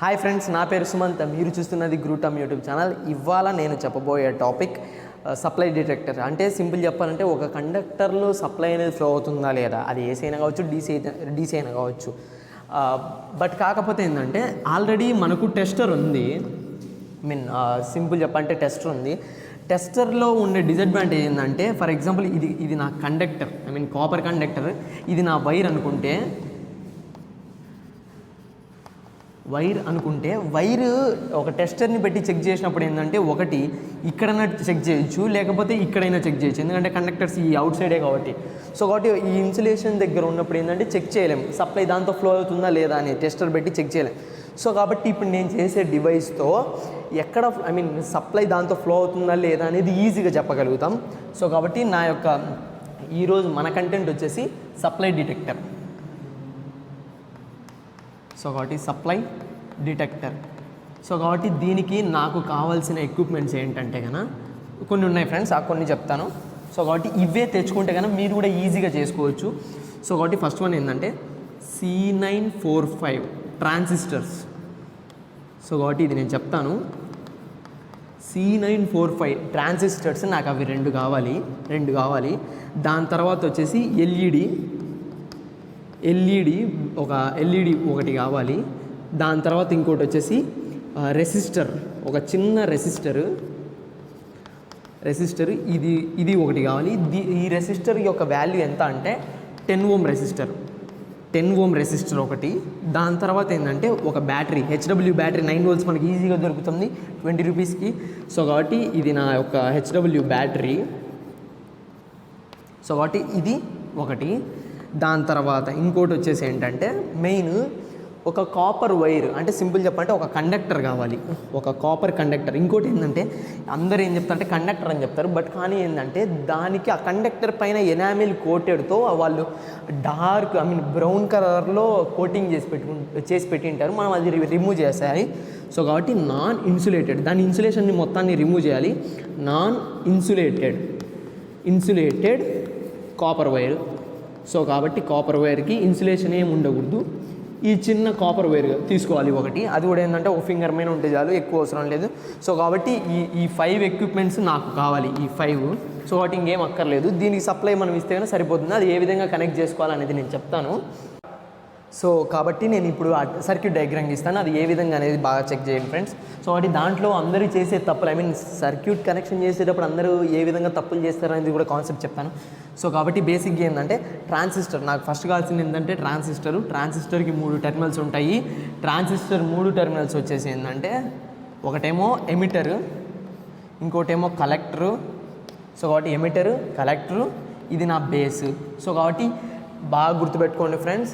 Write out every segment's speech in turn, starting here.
Hi friends, నా పేరు సుమంత్. మీరు చూస్తున్నది గ్రూటమ్ యూట్యూబ్ ఛానల్. ఇవాళ నేను చెప్పబోయే టాపిక్ సప్లై డిటెక్టర్. అంటే సింపుల్ చెప్పాలంటే ఒక కండక్టర్లో సప్లై అనేది ఫ్లో అవుతుందా లేదా, అది ఏసీ అయినా కావచ్చు, డీసీ అయినా కావచ్చు. బట్ కాకపోతే ఏంటంటే ఆల్రెడీ మనకు టెస్టర్ ఉంది. సింపుల్ చెప్పాలంటే టెస్టర్ ఉంది. టెస్టర్లో ఉండే డిసడ్వాంటేజ్ ఏంటంటే, ఫర్ ఎగ్జాంపుల్ ఇది నా కండక్టర్, కాపర్ కండక్టర్, ఇది నా వైర్ అనుకుంటే వైర్ ఒక టెస్టర్ని పెట్టి చెక్ చేసినప్పుడు ఏంటంటే, ఒకటి ఇక్కడైనా చెక్ చేయొచ్చు, లేకపోతే ఇక్కడైనా చెక్ చేయొచ్చు. ఎందుకంటే కండక్టర్స్ ఈ అవుట్ సైడే కాబట్టి. సో కాబట్టి ఈ ఇన్సులేషన్ దగ్గర ఉన్నప్పుడు ఏంటంటే చెక్ చేయలేం, సప్లై దాంతో ఫ్లో అవుతుందా లేదా అని టెస్టర్ పెట్టి చెక్ చేయలేం. సో కాబట్టి ఇప్పుడు నేను చేసే డివైస్తో ఎక్కడ సప్లై దాంతో ఫ్లో అవుతుందా లేదా అనేది ఈజీగా చెప్పగలుగుతాం. సో కాబట్టి ఈరోజు మన కంటెంట్ వచ్చేసి సప్లై డిటెక్టర్. సో కాబట్టి సప్లై డిటెక్టర్. సో కాబట్టి దీనికి నాకు కావాల్సిన ఎక్విప్మెంట్స్ ఏంటంటే కొన్ని ఉన్నాయి ఫ్రెండ్స్, కొన్ని చెప్తాను. సో కాబట్టి ఇవే తెచ్చుకుంటే మీరు కూడా ఈజీగా చేసుకోవచ్చు. సో కాబట్టి ఫస్ట్ వన్ ఏంటంటే C945 ట్రాన్సిస్టర్స్. సో కాబట్టి ఇది నేను చెప్తాను. C945 ట్రాన్సిస్టర్స్ నాకు అవి రెండు కావాలి. దాని తర్వాత వచ్చేసి ఎల్ఈడి ఒకటి కావాలి. దాని తర్వాత ఇంకోటి వచ్చేసి రెసిస్టర్, ఒక చిన్న రెసిస్టర్ ఇది ఒకటి కావాలి. ఈ రెసిస్టర్ యొక్క వాల్యూ ఎంత అంటే 10 ఓం రెసిస్టర్ ఒకటి. దాని తర్వాత ఏంటంటే ఒక బ్యాటరీ, HW బ్యాటరీ 9 volts మనకి ఈజీగా దొరుకుతుంది 20 రూపీస్కి. సో కాబట్టి ఇది నా యొక్క HW బ్యాటరీ. సో కాబట్టి ఇది ఒకటి. దాని తర్వాత ఇంకోటి వచ్చేసి ఏంటంటే మెయిన్ ఒక కాపర్ వైర్, అంటే సింపుల్ చెప్పాలంటే ఒక కండక్టర్ కావాలి, ఒక కాపర్ కండక్టర్. ఇంకోటి ఏంటంటే అందరూ ఏం చెప్తారంటే కండక్టర్ అని చెప్తారు, బట్ కానీ ఏంటంటే దానికి ఆ కండక్టర్ పైన ఎనామిల్ కోటెడ్తో వాళ్ళు డార్క్ బ్రౌన్ కలర్లో కోటింగ్ చేసి పెట్టింటారు. మనం అది రిమూవ్ చేసేయాలి. సో కాబట్టి నాన్ ఇన్సులేటెడ్, దాని ఇన్సులేషన్ని మొత్తాన్ని రిమూవ్ చేయాలి. Non insulated copper wire. So కాబట్టి కాపర్ వైర్కి ఇన్సులేషన్ ఏమి ఉండకూడదు. ఈ చిన్న కాపర్ వైర్ తీసుకోవాలి ఒకటి. అది కూడా ఏంటంటే ఒక ఫింగర్ మీద ఉంటే చాలు, ఎక్కువ అవసరం లేదు. సో కాబట్టి ఈ 5 ఎక్విప్మెంట్స్ నాకు కావాలి, ఈ 5. సో కాబట్టి ఇంకేం అక్కర్లేదు. దీనికి సప్లై మనం ఇస్తే కానీ సరిపోతుంది. అది ఏ విధంగా కనెక్ట్ చేసుకోవాలనేది నేను చెప్తాను. సో కాబట్టి నేను ఇప్పుడు సర్క్యూట్ డయాగ్రామ్ ఇస్తాను, అది ఏ విధంగా అనేది బాగా చెక్ చేయండి ఫ్రెండ్స్. సో కాబట్టి దాంట్లో అందరూ చేసే తప్పులు, సర్క్యూట్ కనెక్షన్ చేసేటప్పుడు అందరూ ఏ విధంగా తప్పులు చేస్తారనేది కూడా కాన్సెప్ట్ చెప్తాను. సో కాబట్టి బేసిక్గా ఏంటంటే ట్రాన్సిస్టర్, నాకు ఫస్ట్ కావాల్సింది ఏంటంటే ట్రాన్సిస్టర్కి 3 టెర్మినల్స్ ఉంటాయి. ట్రాన్సిస్టర్ 3 టెర్మినల్స్ వచ్చేసి ఏంటంటే ఒకటేమో ఎమిటర్, ఇంకోటేమో కలెక్టరు. సో కాబట్టి ఎమిటర్, కలెక్టరు, ఇది నా బేస్. సో కాబట్టి బాగా గుర్తుపెట్టుకోండి ఫ్రెండ్స్,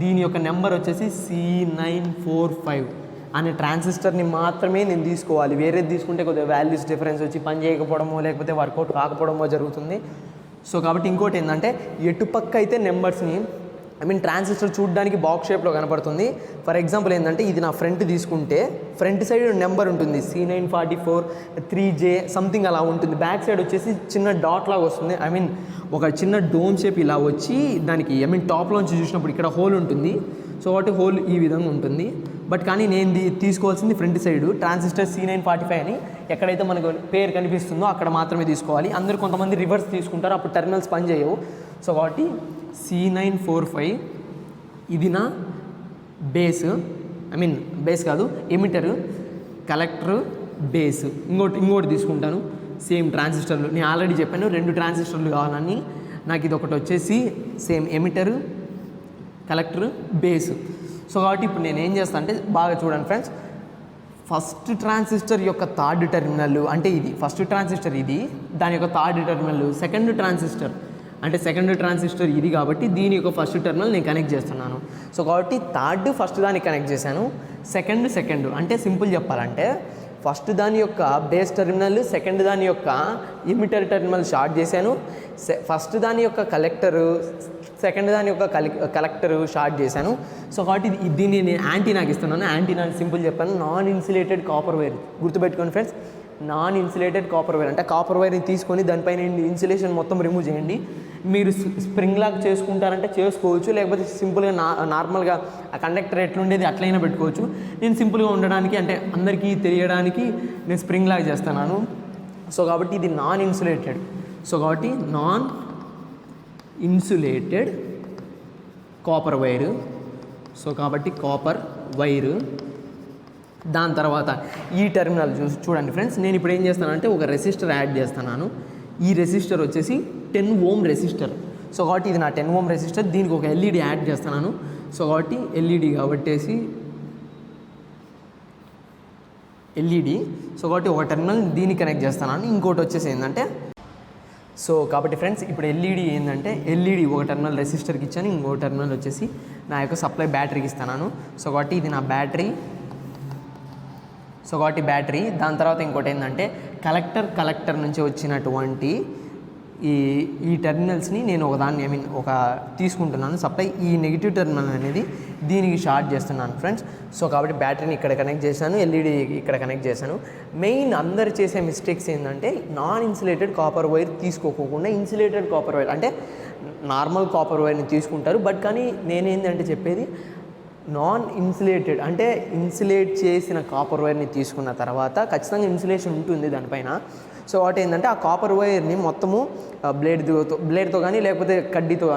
దీని యొక్క నెంబర్ వచ్చేసి C945 అనే ట్రాన్సిస్టర్ని మాత్రమే నేను తీసుకోవాలి. వేరేది తీసుకుంటే కొద్దిగా వాల్యూస్ డిఫరెన్స్ వచ్చి పని చేయకపోవడమో లేకపోతే వర్కౌట్ కాకపోవడమో జరుగుతుంది. సో కాబట్టి ఇంకోటి ఏంటంటే ఎటుపక్క అయితే నెంబర్స్ని ట్రాన్సిస్టర్ చూడడానికి బాక్స్ షేప్లో కనపడుతుంది. ఫర్ ఎగ్జాంపుల్ ఏంటంటే ఇది నా ఫ్రంట్ తీసుకుంటే ఫ్రంట్ సైడ్ నెంబర్ ఉంటుంది, C944 3J సంథింగ్ అలా ఉంటుంది. బ్యాక్ సైడ్ వచ్చేసి చిన్న డాట్ లాగా వస్తుంది. ఒక చిన్న డోమ్ షేప్ ఇలా వచ్చి దానికి టాప్లోంచి చూసినప్పుడు ఇక్కడ హోల్ ఉంటుంది. సో కాబట్టి హోల్ ఈ విధంగా ఉంటుంది. బట్ కానీ నేను తీసుకోవాల్సింది ఫ్రంట్ సైడ్ ట్రాన్సిస్టర్ C945 అని ఎక్కడైతే మనకు పేరు కనిపిస్తుందో అక్కడ మాత్రమే తీసుకోవాలి. అందరూ కొంతమంది రివర్స్ తీసుకుంటారు, అప్పుడు టెర్మినల్స్ పని చేయవు. సో కాబట్టి C945 ఇది నా బేస్ కాదు, ఎమిటర్, కలెక్టర్, బేస్. ఇంకోటి తీసుకుంటాను సేమ్ ట్రాన్సిస్టర్లు. నేను ఆల్రెడీ చెప్పాను 2 ట్రాన్సిస్టర్లు కావాలని. నాకు ఇది ఒకటి వచ్చేసి same emitter, collector, base. So కాబట్టి ఇప్పుడు నేను ఏం చేస్తాను అంటే బాగా చూడండి ఫ్రెండ్స్, ఫస్ట్ ట్రాన్సిస్టర్ యొక్క థర్డ్ టెర్మినల్ అంటే ఇది ఫస్ట్ ట్రాన్సిస్టర్, ఇది దాని యొక్క థర్డ్ టెర్మినల్. సెకండ్ ట్రాన్సిస్టర్ ఇది కాబట్టి దీని యొక్క ఫస్ట్ టెర్మినల్ నేను కనెక్ట్ చేస్తున్నాను. సో కాబట్టి థర్డ్ ఫస్ట్ దానికి కనెక్ట్ చేశాను, సెకండ్ అంటే సింపుల్ చెప్పాలంటే ఫస్ట్ దాని యొక్క బేస్ టెర్మినల్, సెకండ్ దాని యొక్క ఎమిటర్ టెర్మినల్ షార్ట్ చేశాను. ఫస్ట్ దాని యొక్క కలెక్టరు, సెకండ్ దాని యొక్క కలెక్టరు షార్ట్ చేశాను. సో కాబట్టి దీన్ని నేను యాంటీనాకి ఇస్తున్నాను. యాంటీనా సింపుల్ చెప్పాను, నాన్ ఇన్సులేటెడ్ కాపర్ వైర్. గుర్తుపెట్టుకోండి friends, non insulated copper wire. అంటే కాపర్ వైర్ని తీసుకొని దానిపైన ఇన్సులేషన్ మొత్తం రిమూవ్ చేయండి. మీరు స్ప్రింగ్ లాగా చేసుకుంటారంటే చేసుకోవచ్చు, లేకపోతే సింపుల్గా నార్మల్గా ఆ కండక్టర్ ఎట్లుండేది అట్లయినా పెట్టుకోవచ్చు. నేను సింపుల్గా ఉండడానికి అంటే అందరికీ తెలియడానికి నేను స్ప్రింగ్ లాగా చేస్తున్నాను. సో కాబట్టి ఇది నాన్ ఇన్సులేటెడ్. సో కాబట్టి non insulated copper wire. So కాబట్టి కాపర్ వైరు. దాని తర్వాత ఈ టెర్మినల్ చూడండి ఫ్రెండ్స్, నేను ఇప్పుడు ఏం చేస్తానంటే ఒక రెసిస్టర్ యాడ్ చేస్తున్నాను. ఈ రెసిస్టర్ వచ్చేసి 10 ohm రెసిస్టర్. సో కాబట్టి ఇది నా 10 ohm రెసిస్టర్. దీనికి ఒక ఎల్ఈడి యాడ్ చేస్తున్నాను. సో కాబట్టి ఎల్ఈడి కాబట్టేసి ఎల్ఈడి. సో కాబట్టి ఒక టెర్మినల్ దీనికి కనెక్ట్ చేస్తున్నాను, ఇంకోటి వచ్చేసి ఏంటంటే సో కాబట్టి ఫ్రెండ్స్ ఇప్పుడు ఎల్ఈడి ఏంటంటే ఎల్ఈడి ఒక టెర్మినల్ రెసిస్టర్కి ఇచ్చాను, ఇంకో టెర్మినల్ వచ్చేసి నా యొక్క సప్లై బ్యాటరీకి ఇస్తున్నాను. సో కాబట్టి ఇది నా బ్యాటరీ. సో కాబట్టి బ్యాటరీ. దాని తర్వాత ఇంకోటి ఏంటంటే కలెక్టర్ నుంచి వచ్చినటువంటి ఈ టెర్మినల్స్ని నేను ఒకదాన్ని ఒక తీసుకుంటున్నాను సప్లై. ఈ నెగిటివ్ టెర్మినల్ అనేది దీనికి షార్ట్ చేస్తున్నాను ఫ్రెండ్స్. సో కాబట్టి బ్యాటరీని ఇక్కడ కనెక్ట్ చేశాను, ఎల్ఈడి ఇక్కడ కనెక్ట్ చేశాను. మెయిన్ అందరు చేసే మిస్టేక్స్ ఏంటంటే నాన్ ఇన్సులేటెడ్ కాపర్ వైర్ తీసుకోకుండా ఇన్సులేటెడ్ కాపర్ వైర్ అంటే నార్మల్ కాపర్ వైర్ని తీసుకుంటారు. బట్ కానీ నేనేంటంటే చెప్పేది నాన్ ఇన్సులేటెడ్ అంటే ఇన్సులేట్ చేసిన కాపర్ వైర్ని తీసుకున్న తర్వాత ఖచ్చితంగా ఇన్సులేషన్ ఉంటుంది దానిపైన. సో వాటి ఏంటంటే ఆ కాపర్ వైర్ని మొత్తము బ్లేడ్తో కానీ లేకపోతే కడ్డీతో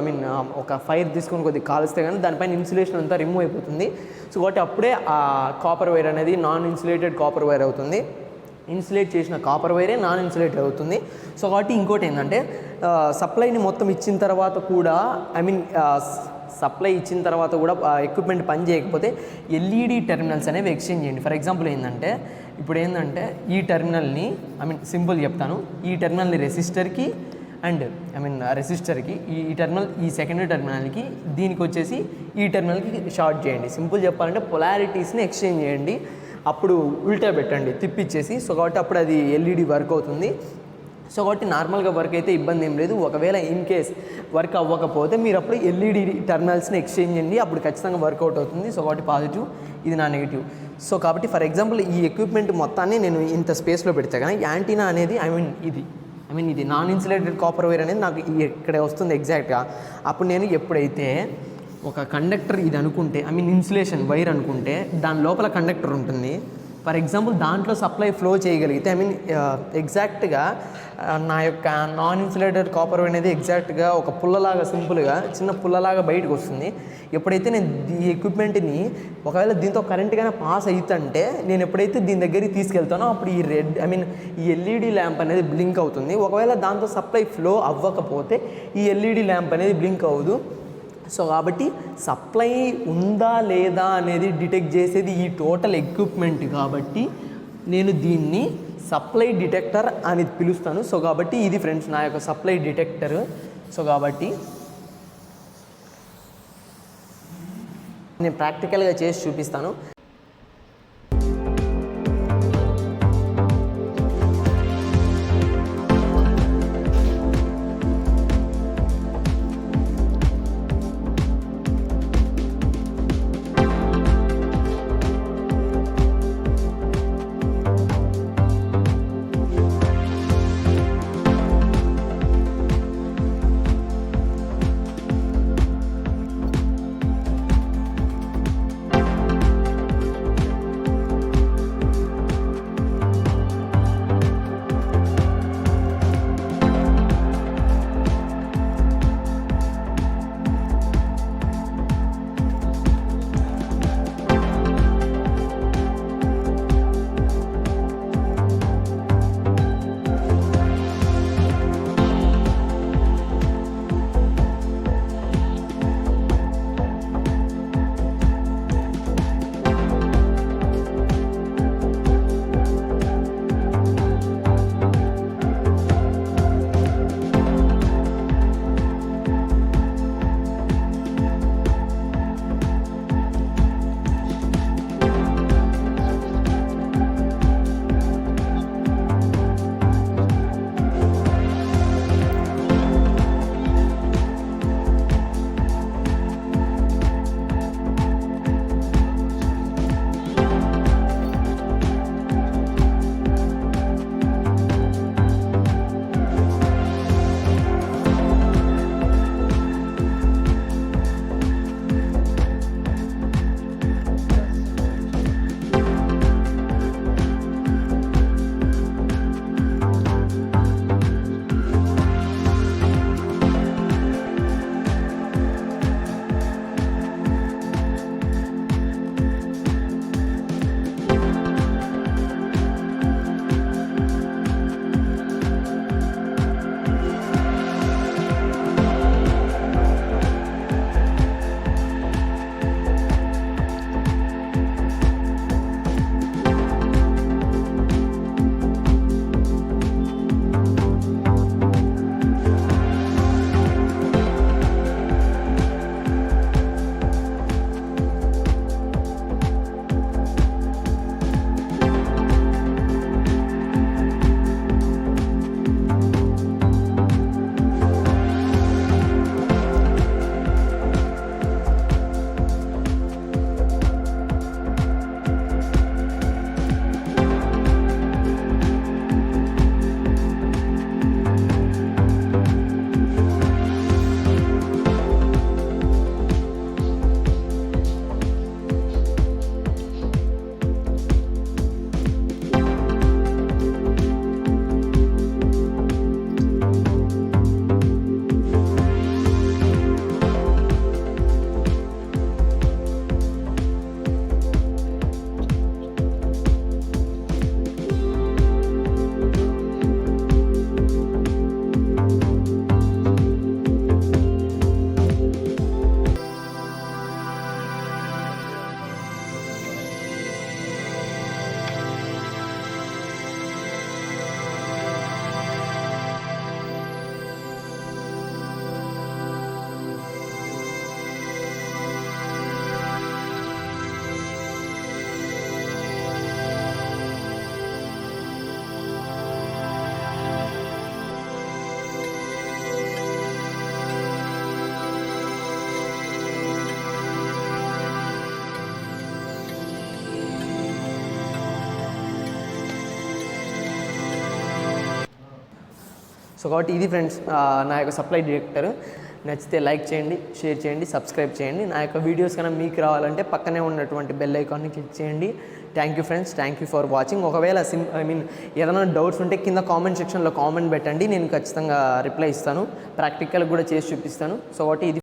ఒక ఫైర్ తీసుకొని కొద్దిగా కాలుస్తే కానీ దానిపైన ఇన్సులేషన్ అంతా రిమూవ్ అయిపోతుంది. సో కాబట్టి అప్పుడే ఆ కాపర్ వైర్ అనేది నాన్ ఇన్సులేటెడ్ కాపర్ వైర్ అవుతుంది. ఇన్సులేట్ చేసిన కాపర్ వైరే నాన్ ఇన్సులేటెడ్ అవుతుంది. సో కాబట్టి ఇంకోటి ఏంటంటే సప్లైని మొత్తం ఇచ్చిన తర్వాత కూడా సప్లై ఇచ్చిన తర్వాత కూడా ఎక్విప్మెంట్ పని చేయకపోతే ఎల్ఈడి టెర్మినల్స్ అనేవి ఎక్స్చేంజ్ చేయండి. ఫర్ ఎగ్జాంపుల్ ఏంటంటే ఇప్పుడు ఏంటంటే ఈ టెర్మినల్ని సింపుల్ చెప్తాను, ఈ టెర్మినల్ని రెసిస్టర్కి అండ్ రెసిస్టర్కి ఈ టెర్మినల్ ఈ సెకండరీ టెర్మినల్కి దీనికి వచ్చేసి ఈ టెర్మినల్కి షార్ట్ చేయండి. సింపుల్ చెప్పాలంటే పొలారిటీస్ని ఎక్స్చేంజ్ చేయండి. అప్పుడు ఉల్టా పెట్టండి తిప్పిచ్చేసి. సో కాబట్టి అప్పుడు అది ఎల్ఈడి వర్క్ అవుతుంది. సో కాబట్టి నార్మల్గా వర్క్ అయితే ఇబ్బంది ఏం లేదు. ఒకవేళ ఇన్ కేస్ వర్క్ అవ్వకపోతే మీరు అప్పుడు ఎల్ఈడి టెర్మినల్స్ని ఎక్స్చేంజ్ చేయండి, అప్పుడు ఖచ్చితంగా వర్కౌట్ అవుతుంది. సో కాబట్టి పాజిటివ్, ఇది నా నెగిటివ్. సో కాబట్టి ఫర్ ఎగ్జాంపుల్ ఈ ఎక్విప్మెంట్ మొత్తాన్ని నేను ఇంత స్పేస్లో పెడితే కానీ యాంటీనా అనేది ఇది నాన్ ఇన్సులేటెడ్ కాపర్ వైర్ అనేది నాకు ఇక్కడ వస్తుంది ఎగ్జాక్ట్గా. అప్పుడు నేను ఎప్పుడైతే ఒక కండక్టర్ ఇది అనుకుంటే ఇన్సులేషన్ వైర్ అనుకుంటే దాని లోపల కండక్టర్ ఉంటుంది. ఫర్ ఎగ్జాంపుల్ దాంట్లో సప్లై ఫ్లో చేయగలిగితే ఎగ్జాక్ట్గా నా యొక్క నాన్ ఇన్సులేటెడ్ కాపర్ అనేది ఎగ్జాక్ట్గా ఒక పుల్లలాగా సింపుల్గా చిన్న పుల్లలాగా బయటకు వస్తుంది. ఎప్పుడైతే నేను ఈ ఎక్విప్మెంట్ని ఒకవేళ దీంతో కరెంట్ కానీ పాస్ అవుతుంటే నేను ఎప్పుడైతే దీని దగ్గరికి తీసుకెళ్తానో అప్పుడు ఈ ఎల్ఈడి ల్యాంప్ అనేది బ్లింక్ అవుతుంది. ఒకవేళ దాంతో సప్లై ఫ్లో అవ్వకపోతే ఈ ఎల్ఈడి ల్యాంప్ అనేది బ్లింక్ అవ్వదు. సో కాబట్టి సప్లై ఉందా లేదా అనేది డిటెక్ట్ చేసేది ఈ టోటల్ ఎక్విప్మెంట్ కాబట్టి నేను దీన్ని సప్లై డిటెక్టర్ అని పిలుస్తాను. సో కాబట్టి ఇది ఫ్రెండ్స్ నా యొక్క సప్లై డిటెక్టర్. సో కాబట్టి నేను ప్రాక్టికల్గా చేసి చూపిస్తాను. సో కాబట్టి ఇది ఫ్రెండ్స్ నా యొక్క సప్లై డిటెక్టర్. నచ్చితే లైక్ చేయండి, షేర్ చేయండి, సబ్స్క్రైబ్ చేయండి. నా యొక్క వీడియోస్ కన్నా మీకు రావాలంటే పక్కనే ఉన్నటువంటి బెల్ ఐకాన్ని క్లిక్ చేయండి. Thank you friends, thank you for watching. ఒకవేళ ఏదైనా డౌట్స్ ఉంటే కింద కామెంట్ సెక్షన్లో కామెంట్ పెట్టండి, నేను ఖచ్చితంగా రిప్లై ఇస్తాను. ప్రాక్టికల్ కూడా చేసి చూపిస్తాను. సో కాబట్టి ఇది